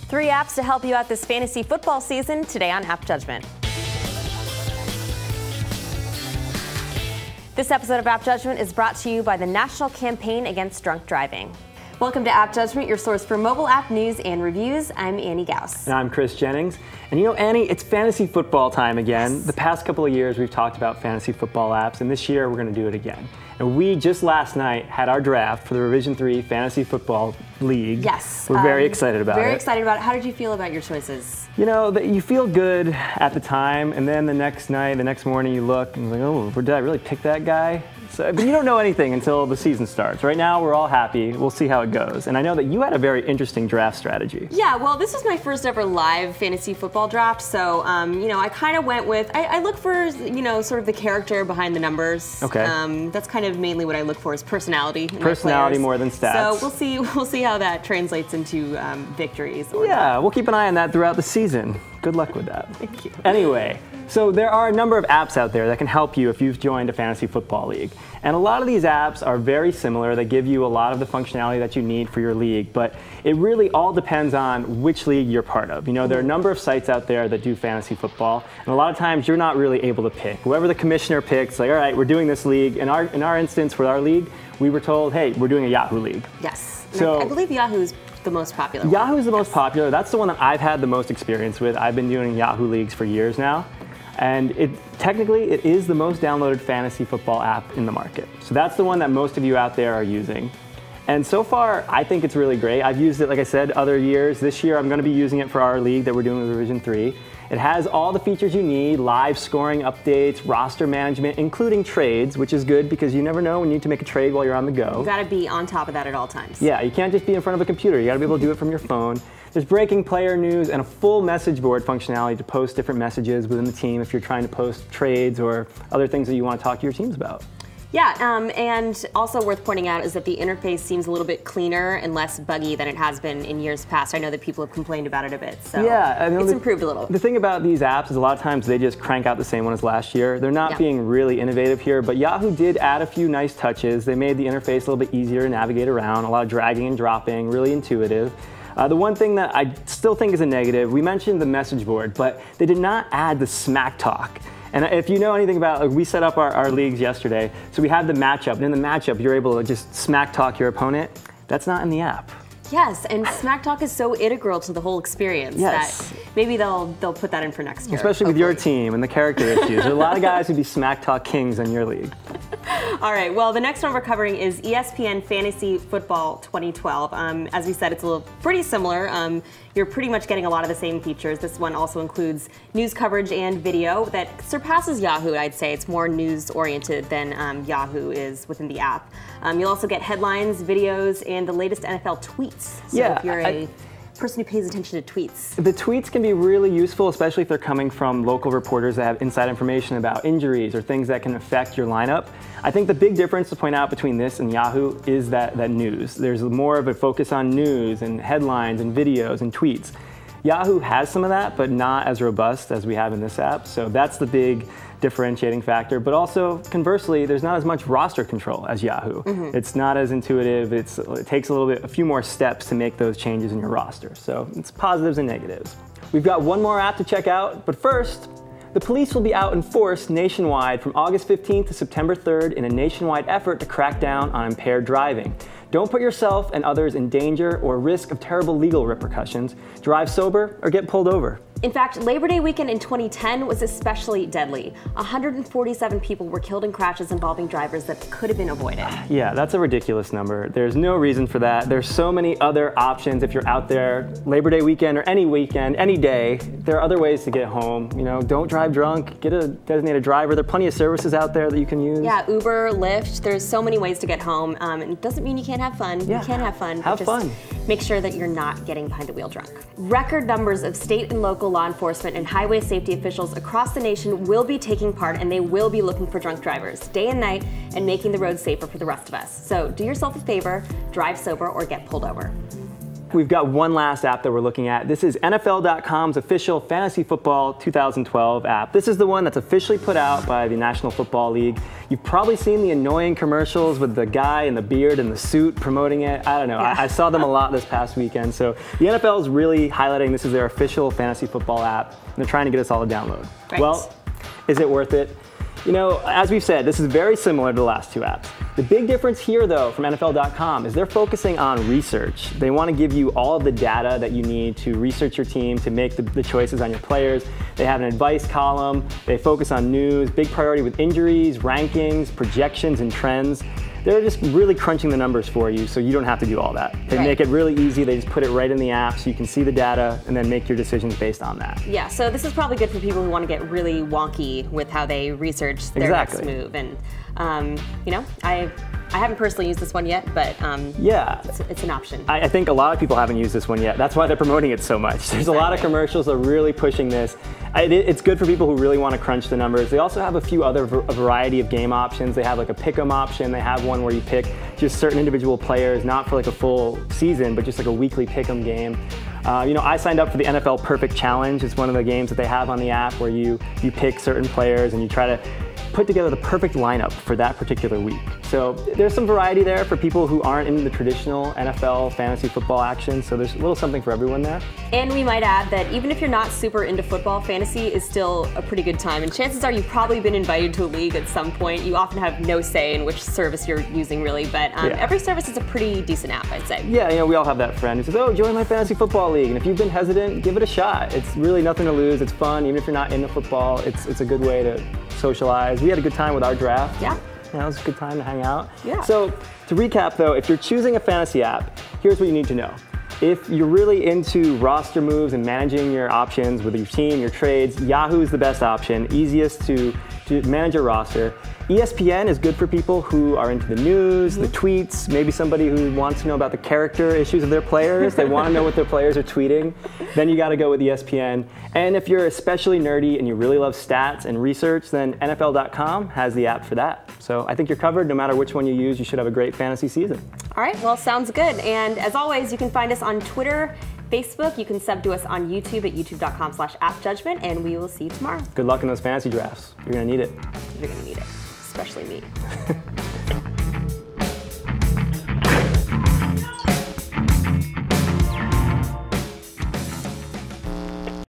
3 apps to help you out this fantasy football season today on App Judgment. This episode of App Judgment is brought to you by the National Campaign Against Drunk Driving. Welcome to App Judgment, your source for mobile app news and reviews. I'm Annie Gauss. And I'm Chris Jennings. And you know, Annie, it's fantasy football time again. Yes. The past couple of years we've talked about fantasy football apps, and this year we're going to do it again. And we just last night had our draft for the Revision 3 Fantasy Football League. Yes. We're very excited about it. Very excited about it. How did you feel about your choices? You know, you feel good at the time, and then the next night, the next morning, you look and you're like, oh, did I really pick that guy? So, but you don't know anything until the season starts. Right now, we're all happy. We'll see how it goes. And I know that you had a very interesting draft strategy. Yeah, well, this was my first ever live fantasy football draft. So, you know, I kind of went with, I look for, you know, sort of the character behind the numbers. Okay. That's kind of mainly what I look for is personality. Personality more than stats. So we'll see how that translates into victories. Or yeah, not. we'll keep an eye on that throughout the season. Good luck with that. Thank you. Anyway, so there are a number of apps out there that can help you if you've joined a fantasy football league. And a lot of these apps are very similar. They give you a lot of the functionality that you need for your league, but it really all depends on which league you're part of. You know, there are a number of sites out there that do fantasy football, and a lot of times you're not really able to pick. Whoever the commissioner picks, like, all right, we're doing this league. In our instance, for our league, we were told, hey, we're doing a Yahoo league. Yes. So I believe Yahoo is the most popular. Yahoo is the most popular. That's the one that I've had the most experience with. I've been doing Yahoo leagues for years now. And technically, it is the most downloaded fantasy football app in the market. So that's the one that most of you out there are using. And so far, I think it's really great. I've used it, like I said, other years. This year, I'm going to be using it for our league that we're doing with Revision 3. It has all the features you need, live scoring updates, roster management, including trades, which is good because you never know when you need to make a trade while you're on the go. You got to be on top of that at all times. Yeah, you can't just be in front of a computer. You got to be able to do it from your phone. There's breaking player news and a full message board functionality to post different messages within the team if you're trying to post trades or other things that you want to talk to your teams about. Yeah, and also worth pointing out is that the interface seems a little bit cleaner and less buggy than it has been in years past. I know that people have complained about it a bit, so yeah, I mean, it's improved a little. The thing about these apps is a lot of times they just crank out the same one as last year. They're not being really innovative here, but Yahoo did add a few nice touches. They made the interface a little bit easier to navigate around, a lot of dragging and dropping, really intuitive. The one thing that I still think is a negative, we mentioned the message board, but they did not add the smack talk. And if you know anything about, like, we set up our leagues yesterday, so we had the matchup, and in the matchup, you're able to just smack talk your opponent. That's not in the app. Yes, and smack talk is so integral to the whole experience that maybe they'll put that in for next year. Especially with your team and the character issues. There are a lot of guys who'd be smack talk kings in your league. All right, well, the next one we're covering is ESPN Fantasy Football 2012. As we said, it's pretty similar. You're pretty much getting a lot of the same features. This one also includes news coverage and video that surpasses Yahoo, I'd say. It's more news-oriented than Yahoo is within the app. You'll also get headlines, videos, and the latest NFL tweets. So if you're a person who pays attention to tweets. The tweets can be really useful, especially if they're coming from local reporters that have inside information about injuries or things that can affect your lineup. I think the big difference to point out between this and Yahoo is that news. There's more of a focus on news and headlines and videos and tweets. Yahoo has some of that, but not as robust as we have in this app. So that's the big differentiating factor. But also, conversely, there's not as much roster control as Yahoo. It's not as intuitive. It takes a few more steps to make those changes in your roster. So it's positives and negatives. We've got one more app to check out, but first, the police will be out in force nationwide from August 15th to September 3rd in a nationwide effort to crack down on impaired driving. Don't put yourself and others in danger or risk of terrible legal repercussions. Drive sober or get pulled over. In fact, Labor Day weekend in 2010 was especially deadly. 147 people were killed in crashes involving drivers that could have been avoided. Yeah, that's a ridiculous number. There's no reason for that. There's so many other options if you're out there, Labor Day weekend or any weekend, any day. There are other ways to get home. You know, don't drive drunk, get a designated driver. There are plenty of services out there that you can use. Yeah, Uber, Lyft, there's so many ways to get home. And it doesn't mean you can't have fun. Yeah. You can have fun. Have fun. Make sure that you're not getting behind the wheel drunk. Record numbers of state and local law enforcement and highway safety officials across the nation will be taking part, and they will be looking for drunk drivers day and night and making the roads safer for the rest of us. So do yourself a favor, drive sober or get pulled over. we've got one last app that we're looking at. This is NFL.com's official Fantasy Football 2012 app. This is the one that's officially put out by the National Football League. You've probably seen the annoying commercials with the guy in the beard and the suit promoting it. I don't know. I saw them a lot this past weekend. So the NFL is really highlighting this as their official fantasy football app, and they're trying to get us all to download. Right. Well, is it worth it? You know, as we've said, this is very similar to the last two apps. The big difference here, though, from NFL.com is they're focusing on research. They want to give you all of the data that you need to research your team, to make the choices on your players. They have an advice column. They focus on news, big priority with injuries, rankings, projections, and trends. They're just really crunching the numbers for you, so you don't have to do all that. They make it really easy. They just put it right in the app so you can see the data and then make your decisions based on that. Yeah, so this is probably good for people who want to get really wonky with how they research their next move. And you know, I haven't personally used this one yet, but yeah, it's an option. I think a lot of people haven't used this one yet. That's why they're promoting it so much. There's a lot of commercials that are really pushing this. It's good for people who really want to crunch the numbers. They also have a few other variety of game options. They have like a pick'em option. They have one where you pick just certain individual players, not for like a full season, but just like a weekly pick'em game. You know, I signed up for the NFL Perfect Challenge. It's one of the games that they have on the app where you pick certain players and you try to put together the perfect lineup for that particular week. So there's some variety there for people who aren't in the traditional NFL fantasy football action. So there's a little something for everyone there. And we might add that even if you're not super into football, fantasy is still a pretty good time. And chances are you've probably been invited to a league at some point. You often have no say in which service you're using, really. But every service is a pretty decent app, I'd say. Yeah, you know, we all have that friend who says, oh, join my fantasy football league. And if you've been hesitant, give it a shot. It's really nothing to lose. It's fun. Even if you're not into football, it's a good way to socialize. We had a good time with our draft. Yeah. It was a good time to hang out. Yeah. So to recap though, if you're choosing a fantasy app, here's what you need to know. If you're really into roster moves and managing your options with your team, your trades, Yahoo is the best option, easiest to manage your roster. ESPN is good for people who are into the news, the tweets, maybe somebody who wants to know about the character issues of their players. They want to know what their players are tweeting. Then you got to go with ESPN. And if you're especially nerdy and you really love stats and research, then NFL.com has the app for that. So I think you're covered. No matter which one you use, you should have a great fantasy season. All right, well, sounds good. And as always, you can find us on Twitter, Facebook. You can sub to us on YouTube at youtube.com/AppJudgment, and we will see you tomorrow. Good luck in those fantasy drafts. You're going to need it. You're going to need it, especially me.